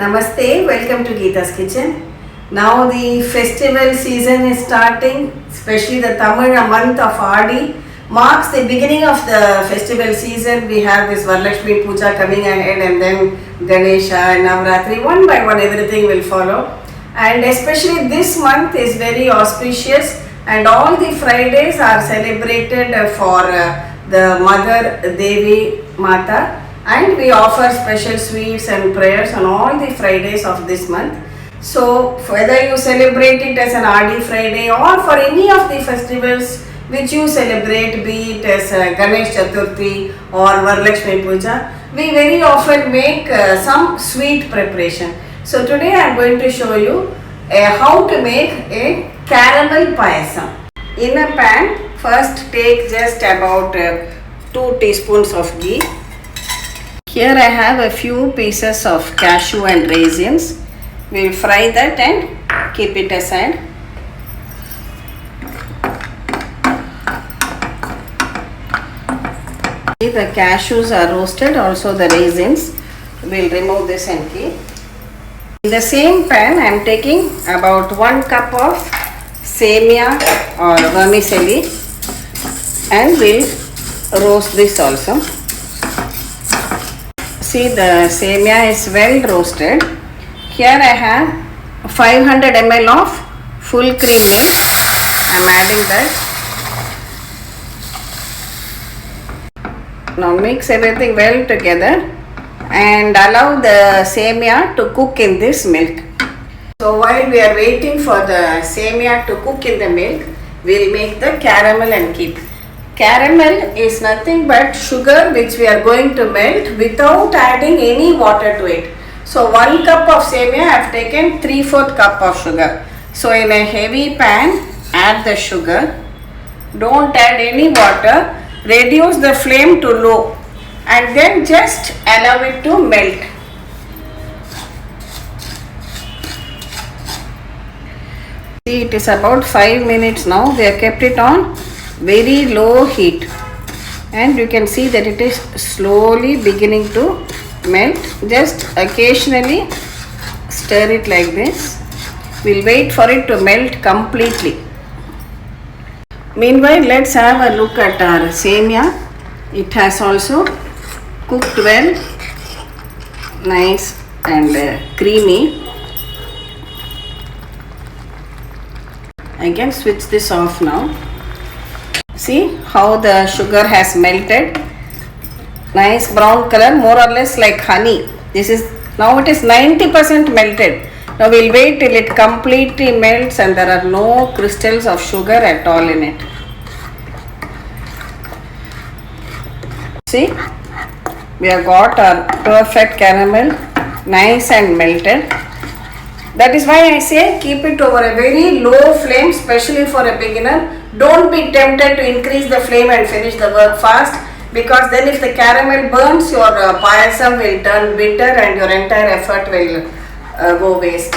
Namaste, welcome to Geeta's Kitchen. Now the festival season is starting, especially the Tamil month of Adi marks the beginning of the festival season. We have this Varalakshmi Puja coming ahead and then Ganesha and Navratri. One by one everything will follow. And especially this month is very auspicious and all the Fridays are celebrated for the Mother Devi Mata. And we offer special sweets and prayers on all the Fridays of this month. So whether you celebrate it as an Adi Friday or for any of the festivals which you celebrate, be it as Ganesh Chaturthi or Varalakshmi Puja, we very often make some sweet preparation. So today I am going to show you how to make a caramel payasam. In a pan, first take just about 2 teaspoons of ghee. Here I have a few pieces of cashew and raisins. We will fry that and keep it aside. The cashews are roasted, also the raisins. We will remove this and keep. In the same pan I am taking about 1 cup of semia or vermicelli and we will roast this also. See, the semia is well roasted. Here I have 500 ml of full cream milk. I am adding that. Now mix everything well together and allow the semia to cook in this milk. So while we are waiting for the semia to cook in the milk, we will make the caramel and keep. Caramel is nothing but sugar which we are going to melt without adding any water to it. So 1 cup of semia I have taken 3/4 cup of sugar. So in a heavy pan add the sugar. Don't add any water. Reduce the flame to low and then just allow it to melt. See, it is about 5 minutes now. We have kept it on very low heat and you can see that it is slowly beginning to melt. Just occasionally stir it like this. We'll wait for it to melt completely. Meanwhile, let's have a look at our semia. It has also cooked well, nice and creamy. I can switch this off now. See how the sugar has melted. Nice brown color, more or less like honey. This is now it is 90% melted. Now we will wait till it completely melts and there are no crystals of sugar at all in it. See, we have got our perfect caramel, nice and melted. That is why I say keep it over a very low flame, especially for a beginner. Don't be tempted to increase the flame and finish the work fast, because then if the caramel burns, your payasam will turn bitter and your entire effort will go waste.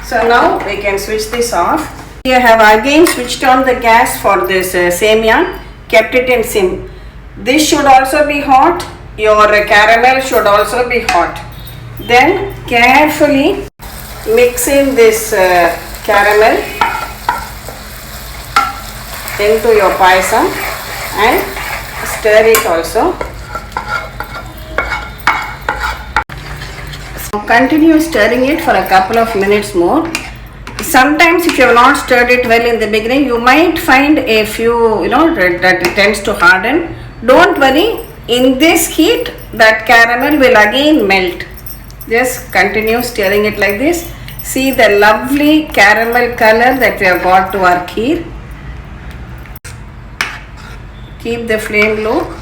So now we can switch this off. Here I have again switched on the gas for this semia, kept it in sim. This should also be hot, your caramel should also be hot. Then carefully mix in this caramel into your payasam and stir it also. So continue stirring it for a couple of minutes more. Sometimes if you have not stirred it well in the beginning, you might find a few, that it tends to harden. Don't worry, in this heat that caramel will again melt. Just continue stirring it like this. See the lovely caramel color that we have got to our kheer. Keep the flame low.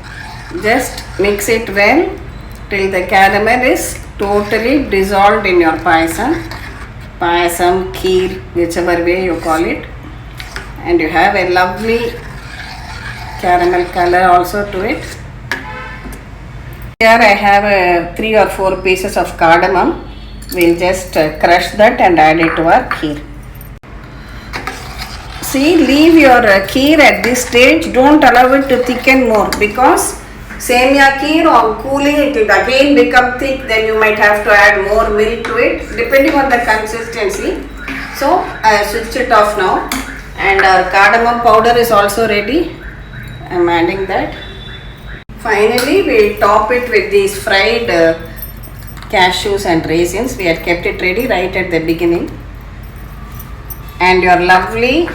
Just mix it well till the caramel is totally dissolved in your payasam, kheer, whichever way you call it. And you have a lovely caramel color also to it. Here I have 3 or 4 pieces of cardamom. We'll just crush that and add it to our kheer. See, leave your kheer at this stage. Don't allow it to thicken more, because Semia kheer, on cooling it will again become thick, then you might have to add more milk to it depending on the consistency. So I switch it off now, and our cardamom powder is also ready. I am adding that. Finally, we will top it with these fried cashews and raisins. We had kept it ready right at the beginning. And your lovely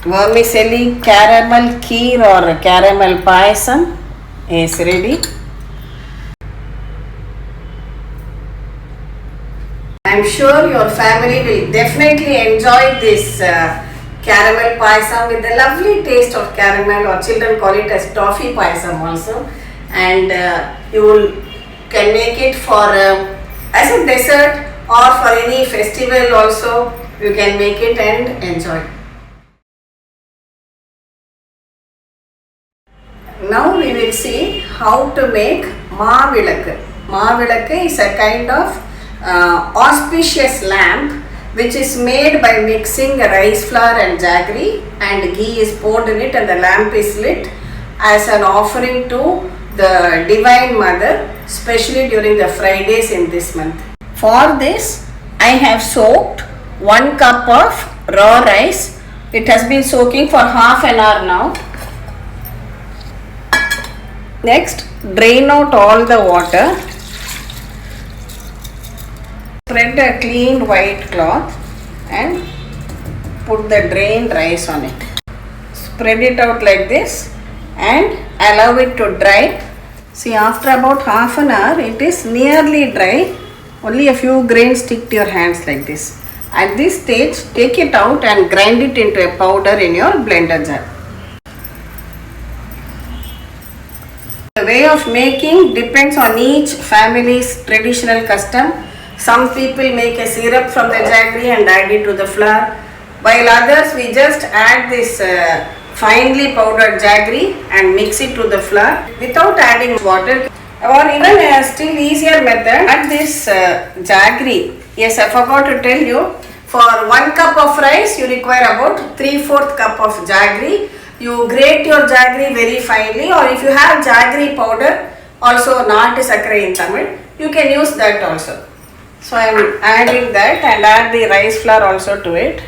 vermicelli caramel kheer or caramel payasam is ready. I am sure your family will definitely enjoy this caramel payasam with the lovely taste of caramel, or children call it as toffee payasam also. And can make it for as a dessert or for any festival also. You can make it and enjoy. Now we will see how to make maavilakku. Maavilakku is a kind of auspicious lamp which is made by mixing rice flour and jaggery, and ghee is poured in it, and the lamp is lit as an offering to the Divine Mother, especially during the Fridays in this month. For this, I have soaked 1 cup of raw rice. It has been soaking for half an hour now. Next, drain out all the water. Spread a clean white cloth and put the drained rice on it. Spread it out like this and allow it to dry. See, after about half an hour, it is nearly dry. Only a few grains stick to your hands like this. At this stage, take it out and grind it into a powder in your blender jar. The way of making depends on each family's traditional custom. Some people make a syrup from the jaggery and add it to the flour, while others we just add this finely powdered jaggery and mix it to the flour without adding water. Or even a still easier method, add this jaggery. Yes, I forgot to tell you, for 1 cup of rice you require about 3/4 cup of jaggery. You grate your jaggery very finely, or if you have jaggery powder, also naatu sakkara in Tamil, you can use that also. So I am adding that and add the rice flour also to it.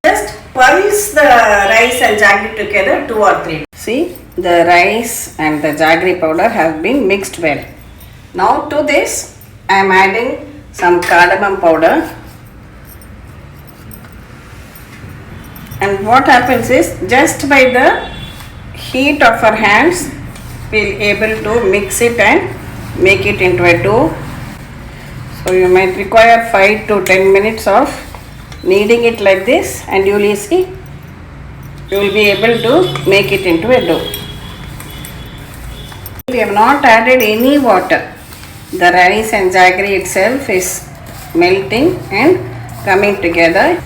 Just pulse the rice and jaggery together 2 or 3. See, the rice and the jaggery powder have been mixed well. Now to this I am adding some cardamom powder. And what happens is, just by the heat of our hands, we will able to mix it and make it into a dough. So you might require 5 to 10 minutes of kneading it like this, and you will see you will be able to make it into a dough. We have not added any water. The rice and jaggery itself is melting and coming together.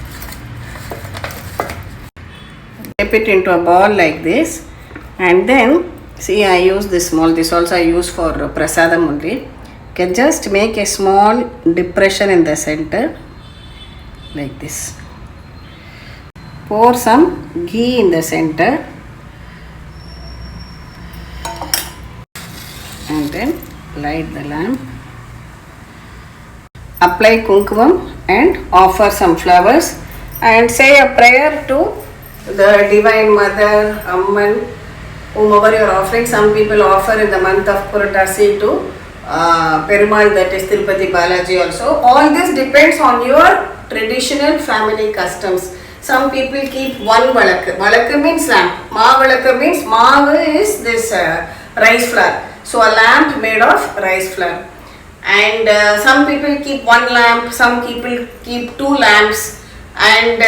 Dip it into a ball like this, and then see, I use this small, this also I use for prasadam only. Can just make a small depression in the center like this. Pour some ghee in the center and then light the lamp. Apply kumkumam and offer some flowers and say a prayer to the Divine Mother, Amman, whomever you are offering. Some people offer in the month of Puratasi to Perumal, that is Tirupati Balaji also. All this depends on your traditional family customs. Some people keep one valakku. Valakku means lamp. Maavilakku means maavu is this rice flour. So a lamp made of rice flour. And some people keep one lamp, some people keep 2 lamps. And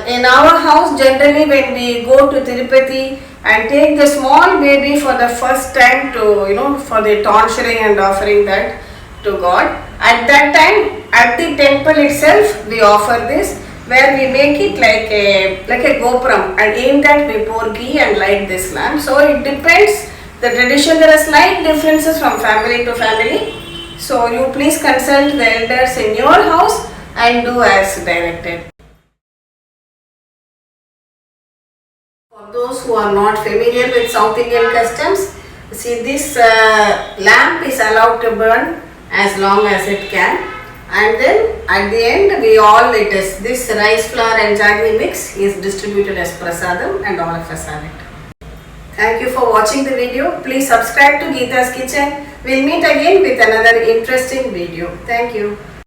in our house, generally when we go to Tirupati and take the small baby for the first time to, for the tonsuring and offering that to God, at that time, at the temple itself, we offer this, where we make it like a gopuram, and in that we pour ghee and light this lamp. So it depends, the tradition, there are slight differences from family to family. So you please consult the elders in your house and do as directed. For Those who are not familiar with South Indian customs, see this lamp is allowed to burn as long as it can, and then at the end we all it is this rice flour and jaggery mix is distributed as prasadam and all of us have it. Thank you for watching the video. Please subscribe to Geeta's Kitchen. We'll meet again with another interesting video. Thank you.